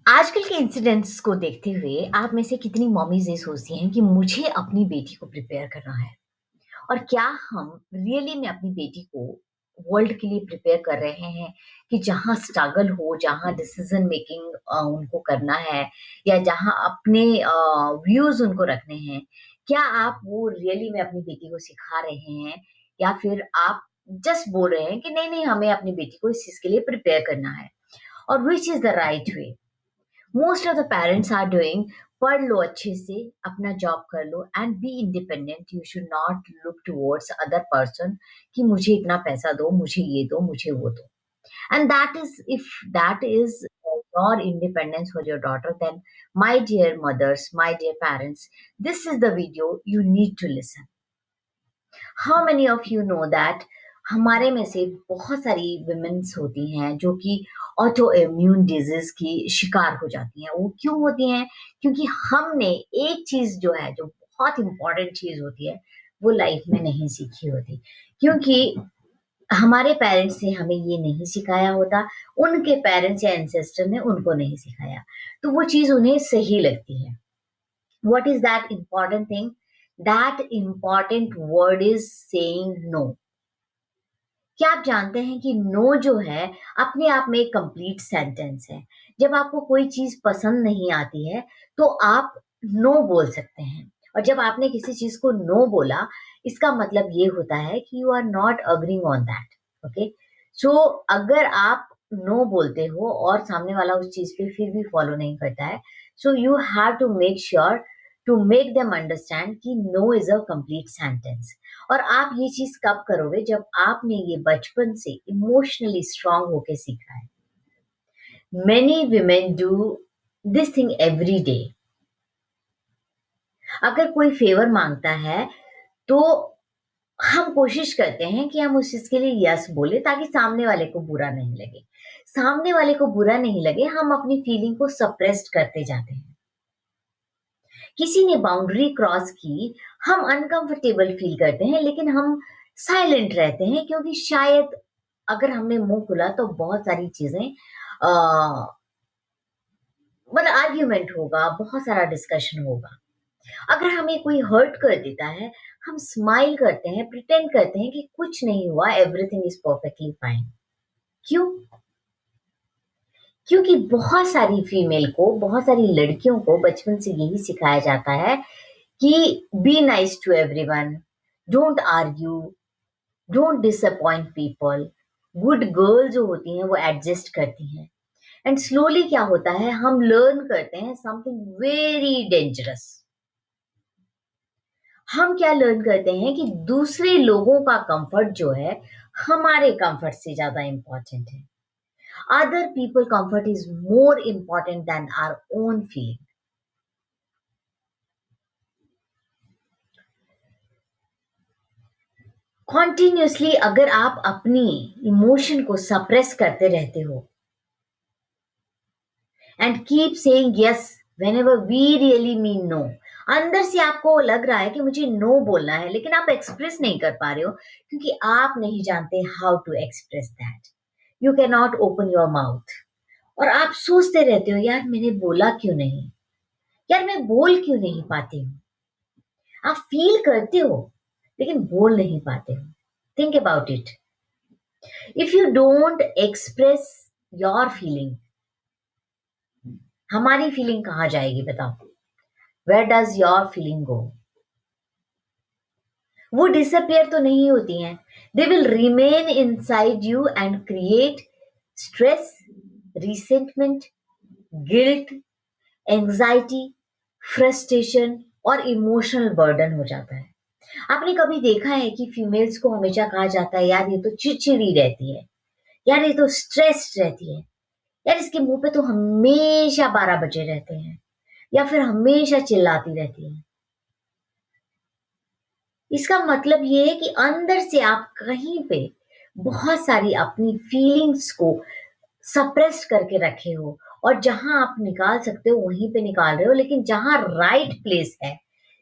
आजकल के इंसिडेंट्स को देखते हुए आप में से कितनी मम्मीज़ ये सोचती हैं कि मुझे अपनी बेटी को प्रिपेयर करना है और क्या हम रियली में अपनी बेटी को वर्ल्ड के लिए प्रिपेयर कर रहे हैं कि जहाँ स्ट्रगल हो, जहाँ डिसीज़न मेकिंग उनको करना है या जहाँ अपने व्यूज़ उनको रखने हैं, क्या आप वो रियली में अपनी बेटी को सिखा रहे हैं या फिर आप जस्ट बोल रहे हैं कि नहीं-नहीं हमें अपनी बेटी को इस चीज़ के लिए प्रिपेयर करना है और which is the right way? Most of the parents are doing पढ़ लो अच्छे से, अपना जॉब कर लो and be independent. You should not look towards other person कि मुझे इतना पैसा दो, मुझे ये दो, मुझे वो दो। And that is if that is your independence for your daughter, then my dear mothers, my dear parents, this is the video you need to listen. How many of you know that हमारे में से बहुत सारी women's होती हैं जो कि auto immune disease की शिकार हो जाती हैं। वो क्यों होती हैं? क्योंकि हमने एक चीज जो है, जो बहुत इंपॉर्टेंट चीज होती है, वो लाइफ में नहीं सीखी होती, क्योंकि हमारे पेरेंट्स ने हमें ये नहीं सिखाया होता, उनके पेरेंट्स या एंसेस्टर ने उनको नहीं सिखाया, तो वो चीज उन्हें सही लगती है। What is that important thing? That important word is saying no. क्या आप जानते हैं कि नो जो है अपने आप में एक कंप्लीट सेंटेंस है। जब आपको कोई चीज पसंद नहीं आती है तो आप नो बोल सकते हैं, और जब आपने किसी चीज को नो बोला, इसका मतलब ये होता है कि you are not agreeing on that. Okay, so अगर आप नो बोलते हो और सामने वाला उस चीज पे फिर भी फॉलो नहीं करता है, so you have to make sure to make them understand कि no is a complete sentence. और आप ये चीज़ कब करोगे? जब आपने ये बचपन से इमोशनली स्ट्रॉन्ग होके सीखा है। Many women do this thing every day. अगर कोई फेवर माँगता है, तो हम कोशिश करते हैं कि हम उस चीज़ के लिए यस बोले ताकि सामने वाले को बुरा नहीं लगे। सामने वाले को बुरा नहीं लगे, हम अपनी फीलिंग को सप्रेस्ड करते जाते हैं। किसी ने बाउंड्री क्रॉस की, हम अनकंफर्टेबल फील करते हैं, लेकिन हम साइलेंट रहते हैं क्योंकि शायद अगर हमने मुँह खुला तो बहुत सारी चीज़ें मतलब आर्ग्यूमेंट होगा, बहुत सारा डिस्कशन होगा। अगर हमें कोई हर्ट कर देता है, हम स्माइल करते हैं, प्रिटेंड करते हैं कि कुछ नहीं हुआ, एवरीथिंग इज़ परफेक्टली फाइन। क्यों? क्योंकि बहुत सारी फीमेल को, बहुत सारी लड़कियों को बचपन से यही सिखाया जाता है कि be nice to everyone, don't argue, don't disappoint people. Good girl जो होती हैं वो एडजस्ट करती हैं। एंड स्लोली क्या होता है, हम लर्न करते हैं समथिंग वेरी डेंजरस। हम क्या लर्न करते हैं कि दूसरे लोगों का कंफर्ट जो है हमारे कंफर्ट से ज्यादा इंपॉर्टेंट है। Other people comfort is more important than our own feeling. Continuously अगर आप अपनी इमोशन को सप्रेस करते रहते हो and keep saying yes whenever we really mean no, अंदर से आपको लग रहा है कि मुझे नो बोलना है, लेकिन आप एक्सप्रेस नहीं कर पा रहे हो क्योंकि आप नहीं जानते how to express that. You can not open your mouth और आप सोचते रहते हो, यार मैंने बोला क्यों नहीं, यार मैं बोल क्यों नहीं पाती हूँ। आप फील करते हो लेकिन बोल नहीं पाते हो। Think about it. If you don't express your feeling, हमारी फीलिंग कहाँ जाएगी बताओ? वेयर डज योर फीलिंग गो? वो डिसअपियर तो नहीं होती हैं, they will remain inside you and create stress, resentment, guilt, anxiety, frustration और इमोशनल बर्डन हो जाता है। आपने कभी देखा है कि फीमेल्स को हमेशा कहा जाता है, यार ये तो चिड़चिड़ी रहती है, यार ये तो स्ट्रेस्ड रहती है, यार इसके मुंह पे तो हमेशा 12 बजे रहते हैं, या फिर हमेशा चिल्लाती रहती है। इसका मतलब ये है कि अंदर से आप कहीं पे बहुत सारी अपनी फीलिंग्स को सप्रेस करके रखे हो, और जहां आप निकाल सकते हो वहीं पे निकाल रहे हो, लेकिन जहां राइट प्लेस है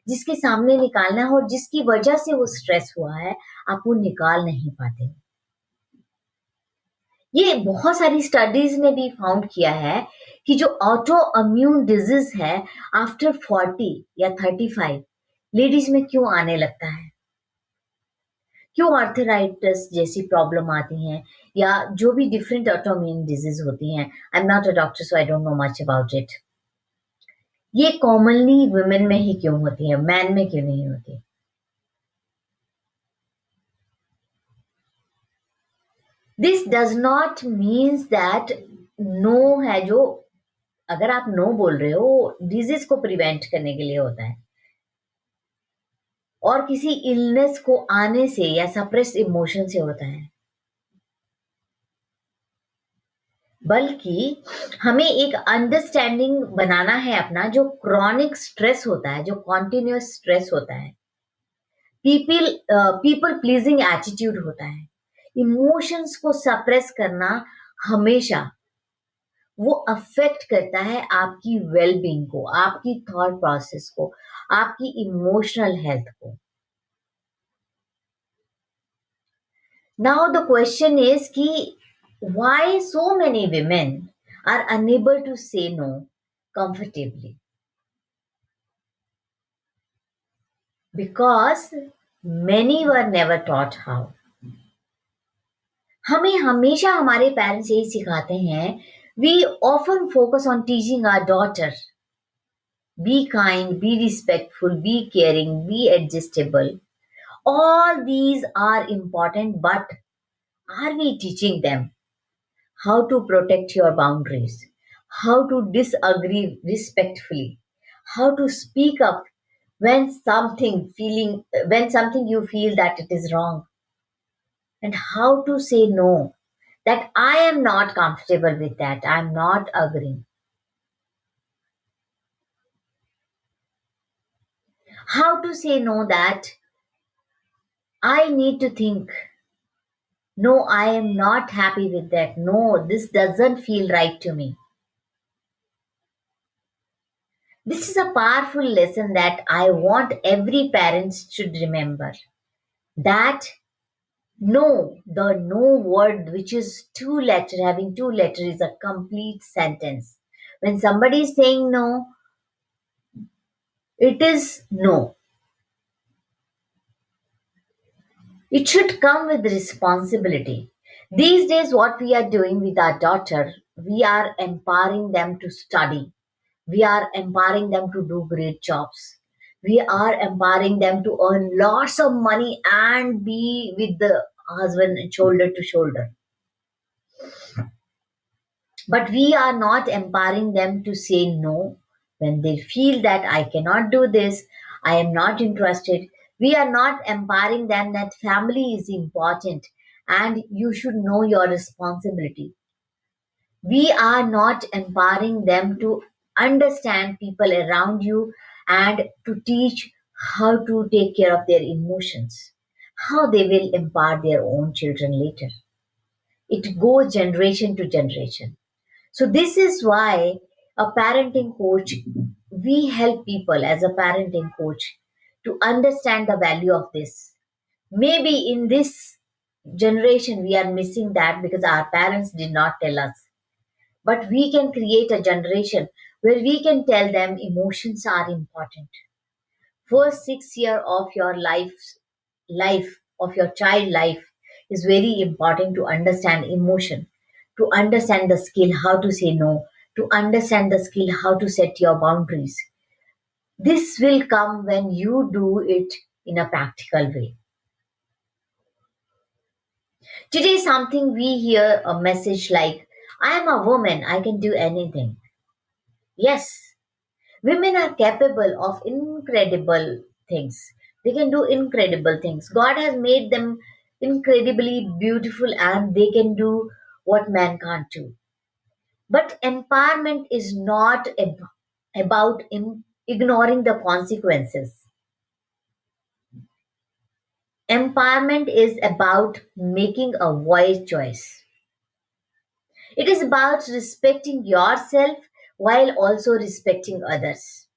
जिसके सामने निकालना है और जिसकी वजह से वो स्ट्रेस हुआ है, आप वो निकाल नहीं पाते हो। ये बहुत सारी स्टडीज ने भी फाउंड किया है कि जो ऑटो इम्यून डिजीज है आफ्टर 40 या 35 लेडीज में क्यों आने लगता है, क्यों आर्थराइटिस जैसी प्रॉब्लम आती हैं, या जो भी डिफरेंट ऑटो इम्यून डिजीज होती हैं। I am not a doctor so I don't know much about it. ये कॉमनली वुमेन में ही क्यों होती है, मैन में क्यों नहीं होती? This does not means that no है जो, अगर आप नो बोल रहे हो डिजीज को प्रिवेंट करने के लिए होता है, और किसी इलनेस को आने से या सप्रेस्ड इमोशन से होता है, बल्कि हमें एक अंडरस्टैंडिंग बनाना है अपना। जो क्रॉनिक स्ट्रेस होता है, जो कॉन्टिन्यूअस स्ट्रेस होता है, पीपल पीपल प्लीजिंग एटीट्यूड होता है, इमोशंस को सप्रेस करना, हमेशा वो अफेक्ट करता है आपकी वेलबींग को, आपकी थॉट प्रोसेस को, आपकी इमोशनल हेल्थ को। नाउ द क्वेश्चन इज कि why so many women are unable to say no comfortably? Because many were never taught how. हमें हमेशा हमारे पेरेंट्स यही सिखाते हैं, we often focus on teaching our daughter, be kind, be respectful, be caring, be adjustable. All these are important, but are we teaching them how to protect your boundaries, how to disagree respectfully, how to speak up when something you feel that it is wrong, and how to say no, that I am not comfortable with that, I'm not agreeing. How to say no, that I need to think, no, I am not happy with that, no, this doesn't feel right to me. This is a powerful lesson that I want every parent should remember, that no, the no word, which is having two letters, is a complete sentence. When somebody is saying no, it is no. It should come with responsibility. These days, what we are doing with our daughter, we are empowering them to study. We are empowering them to do great jobs. We are empowering them to earn lots of money and be with the husband shoulder to shoulder. But we are not empowering them to say no when they feel that I cannot do this, I am not interested. We are not empowering them that family is important and you should know your responsibility. We are not empowering them to understand people around you and to teach how to take care of their emotions, how they will empower their own children later. It goes generation to generation. So this is why a parenting coach, we help people as a parenting coach to understand the value of this. Maybe in this generation we are missing that because our parents did not tell us. But we can create a generation where we can tell them emotions are important. First 6 year of your life of your child life is very important to understand emotion, to understand the skill how to say no, to understand the skill how to set your boundaries. This will come when you do it in a practical way. Today something we hear a message like, I am a woman, I can do anything. Yes, women are capable of incredible things. They can do incredible things. God has made them incredibly beautiful and they can do what man can't do. But empowerment is not about ignoring the consequences. Empowerment is about making a wise choice. It is about respecting yourself while also respecting others.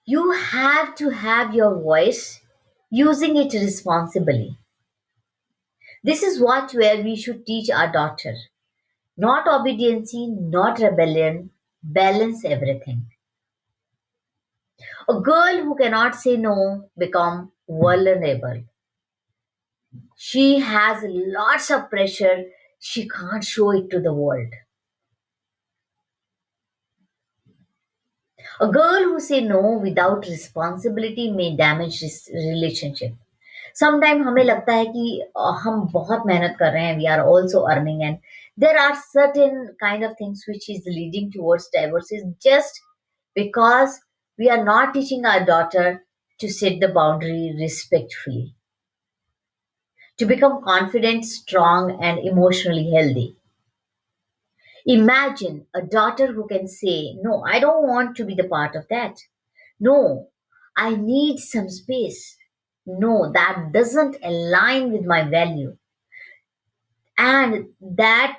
You have to have your voice, using it responsibly. This is what where we should teach our daughter. Not obedience, not rebellion, balance everything. A girl who cannot say no become vulnerable. She has lots of pressure. She can't show it to the world. A girl who say no without responsibility may damage this relationship. Sometimes हमें लगता है कि हम बहुत मेहनत कर रहे हैं, we are also earning, and there are certain kind of things which is leading towards divorces just because we are not teaching our daughter to set the boundary respectfully, to become confident, strong, and emotionally healthy. Imagine a daughter who can say, no, I don't want to be the part of that. No, I need some space. No, that doesn't align with my value. And that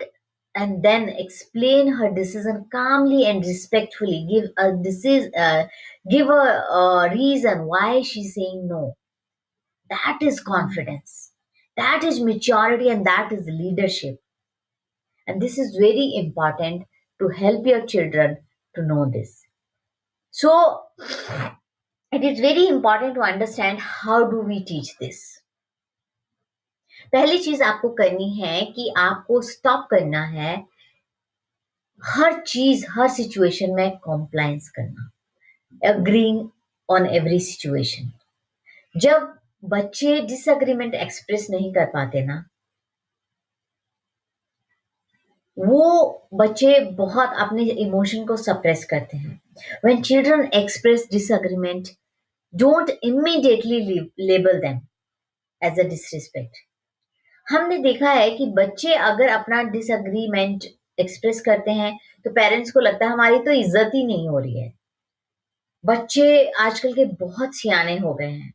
and then explain her decision calmly and respectfully. Give a reason why she's saying no. That is confidence. That is maturity and that is leadership. And this is very important to help your children to know this. So it is very important to understand how do we teach this. पहली चीज आपको करनी है कि आपको stop करना है हर चीज हर सिचुएशन में कॉम्प्लायंस करना, एग्रीइंग ऑन एवरी सिचुएशन. जब बच्चे डिसएग्रीमेंट एक्सप्रेस नहीं कर पाते ना, वो बच्चे बहुत अपने इमोशन को सप्रेस करते हैं. When children express disagreement, don't immediately label them as a disrespect. हमने देखा है कि बच्चे अगर अपना डिसएग्रीमेंट एक्सप्रेस करते हैं तो पेरेंट्स को लगता है हमारी तो इज्जत ही नहीं हो रही है. बच्चे आजकल के बहुत सियाने हो गए हैं.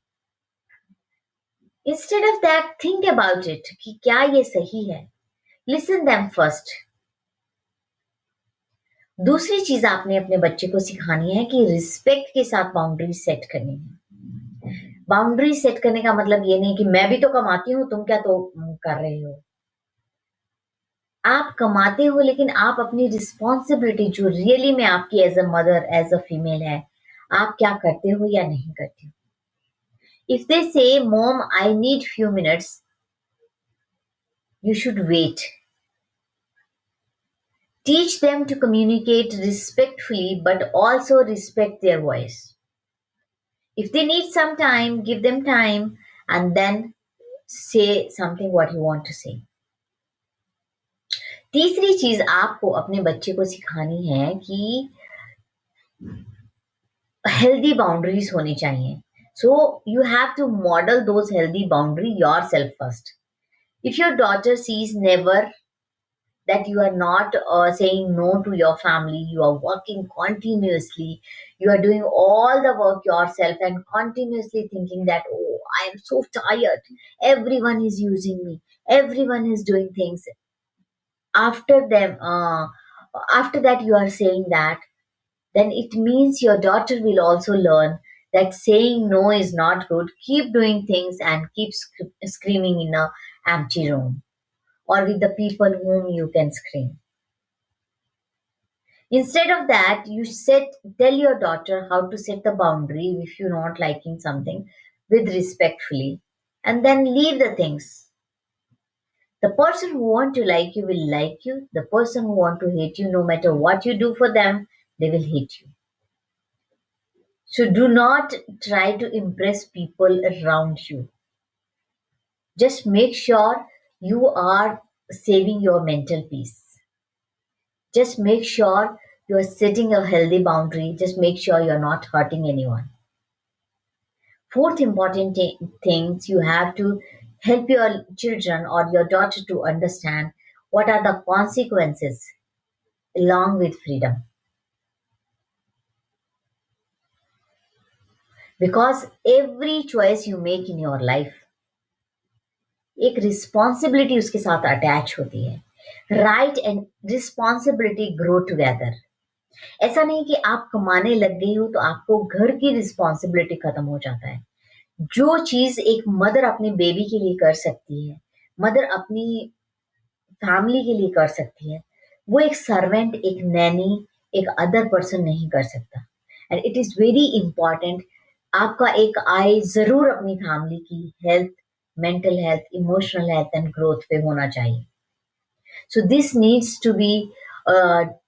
Instead of that think about it कि क्या ये सही है. Listen them first. दूसरी चीज आपने अपने बच्चे को सिखानी है कि रिस्पेक्ट के साथ बाउंड्री सेट करनी है. बाउंड्री सेट करने का मतलब ये नहीं कि मैं भी तो कमाती हूँ, तुम क्या तो कर रहे हो. आप कमाते हो लेकिन आप अपनी रिस्पॉन्सिबिलिटी जो रियली में आपकी as a mother as a female है, आप क्या करते हो या नहीं करते हो. इफ दे से mom I need few minutes, you should wait. Teach them to communicate respectfully but also respect their voice. If they need some time, give them time and then say something what you want to say. तीसरी चीज आपको अपने बच्चे को सिखानी है कि healthy boundaries होनी चाहिए. So you have to model those healthy boundary yourself first. If your daughter sees never that you are not saying no to your family, you are working continuously, you are doing all the work yourself and continuously thinking that, oh, I am so tired, everyone is using me, everyone is doing things. After them, after that, you are saying that, then it means your daughter will also learn that saying no is not good. Keep doing things and keep screaming in a empty room or with the people whom you can scream. Instead of that, tell your daughter how to set the boundary if you're not liking something with respectfully, and then leave the things. The person who want to like you will like you. The person who want to hate you, no matter what you do for them, they will hate you. So do not try to impress people around you. Just make sure you are saving your mental peace. Just make sure you're setting a healthy boundary. Just make sure you're not hurting anyone. Fourth important things, you have to help your children or your daughter to understand what are the consequences along with freedom. Because every choice you make in your life, एक responsibility उसके साथ attach होती है. Right and responsibility grow together. ऐसा नहीं कि आप कमाने लग गई हो तो आपको घर की रिस्पॉन्सिबिलिटी खत्म हो जाता है. जो चीज एक मदर अपने बेबी के लिए कर सकती है, मदर अपनी फैमिली के लिए कर सकती है, वो एक सर्वेंट, एक नैनी, एक अदर पर्सन नहीं कर सकता। And it is very important, आपका एक आई ज़रूर अपनी फैमिली की health, mental health, emotional health and growth पे होना चाहिए। So this needs to be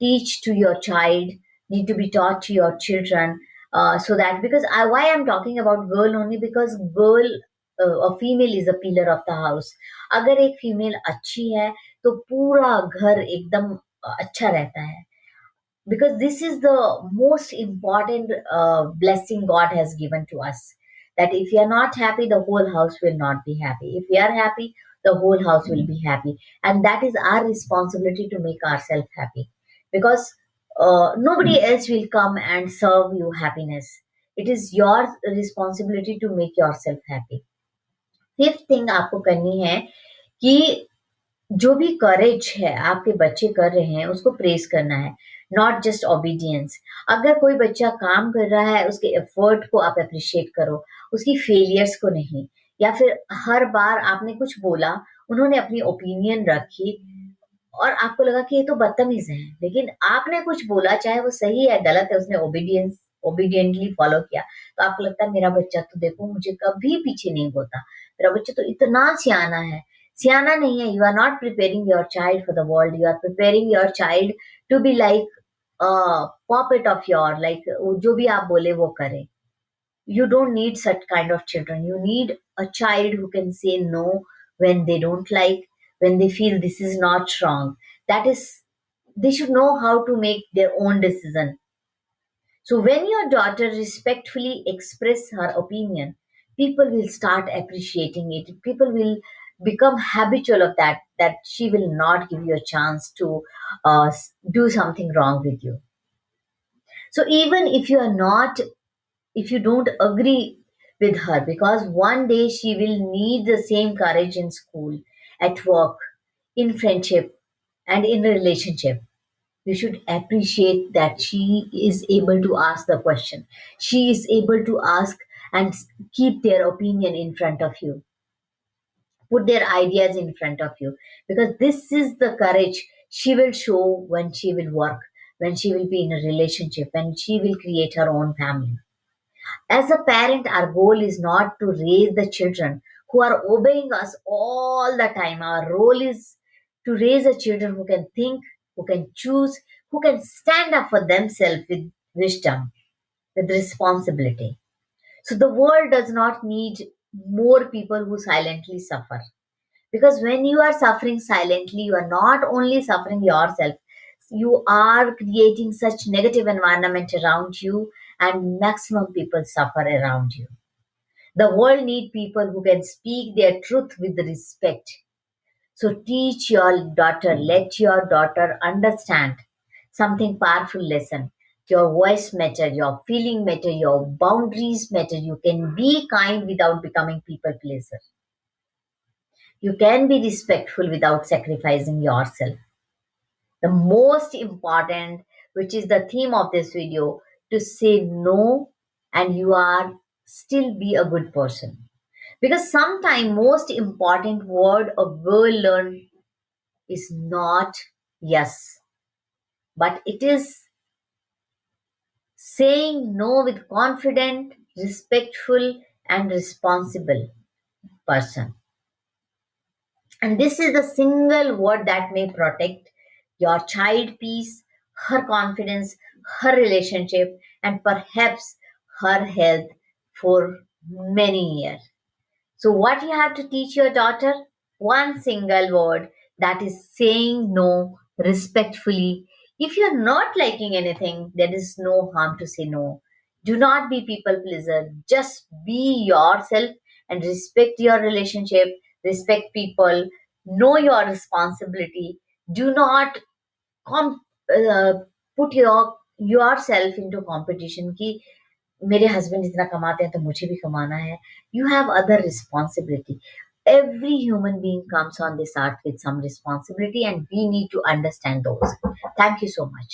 teach to your child, need to be taught to your children, so that because why I'm talking about girl only because girl a female is a pillar of the house. अगर एक female अच्छी है तो पूरा घर एकदम अच्छा रहता है, because this is the most important blessing God has given to us. That if we are not happy, the whole house will not be happy. If we are happy, the whole house will be happy. And that is our responsibility to make ourselves happy. Because nobody else will come and serve you happiness. It is your responsibility to make yourself happy. Fifth thing आपको करनी है कि जो भी करेज है आपके बच्चे कर रहे हैं उसको प्रेज करना है, नॉट जस्ट ओबीडियंस। अगर कोई बच्चा काम कर रहा है उसके एफर्ट को आप अप्रिशिएट करो, उसकी फेलियर्स को नहीं। या फिर हर बार आपने कुछ बोला, उन्होंने अपनी ओपिनियन रखी और आपको लगा कि ये तो बदतमीज है, लेकिन आपने कुछ बोला चाहे वो सही है गलत है, उसने ओबीडियंटली फॉलो किया, तो आपको लगता है मेरा बच्चा तो देखो मुझे कभी पीछे नहीं होता, मेरा बच्चा तो इतना सियाना है। सियाना नहीं है, you are not preparing your child for the world, you are preparing your child to be like puppet of your, like जो भी आप बोले वो करे। You don't need such kind of children. You need a child who can say no when they don't like, when they feel this is not wrong. That is, they should know how to make their own decision. So when your daughter respectfully express her opinion, people will start appreciating it. People will become habitual of that, that she will not give you a chance to do something wrong with you. So even if you are not, if you don't agree with her, because one day she will need the same courage in school, at work, in friendship, and in a relationship, you should appreciate that she is able to ask the question, she is able to ask and keep their opinion in front of you, put their ideas in front of you, because this is the courage she will show when she will work, when she will be in a relationship, when she will create her own family. As a parent, our goal is not to raise the children who are obeying us all the time. Our role is to raise the children who can think, who can choose, who can stand up for themselves with wisdom, with responsibility. So the world does not need more people who silently suffer. Because when you are suffering silently, you are not only suffering yourself, you are creating such negative environment around you, and maximum people suffer around you. The world need people who can speak their truth with respect. So teach your daughter, let your daughter understand something powerful lesson. Your voice matter, your feeling matter, your boundaries matter. You can be kind without becoming people pleaser. You can be respectful without sacrificing yourself. The most important, which is the theme of this video, to say no and you are still be a good person. Because sometimes most important word a girl learn is not yes, but it is saying no with confident, respectful and responsible person. And this is the single word that may protect your child peace, her confidence, her relationship, and perhaps her health for many years. So, what you have to teach your daughter? One single word, that is saying no respectfully. If you're not liking anything, there is no harm to say no. Do not be people pleaser. Just be yourself and respect your relationship, respect people, know your responsibility. Do not com- uh, put yourself into competition कि मेरे husband इतना कमाते हैं तो मुझे भी कमाना है. You have other responsibility. Every human being comes on this earth with some responsibility and we need to understand those. Thank you so much.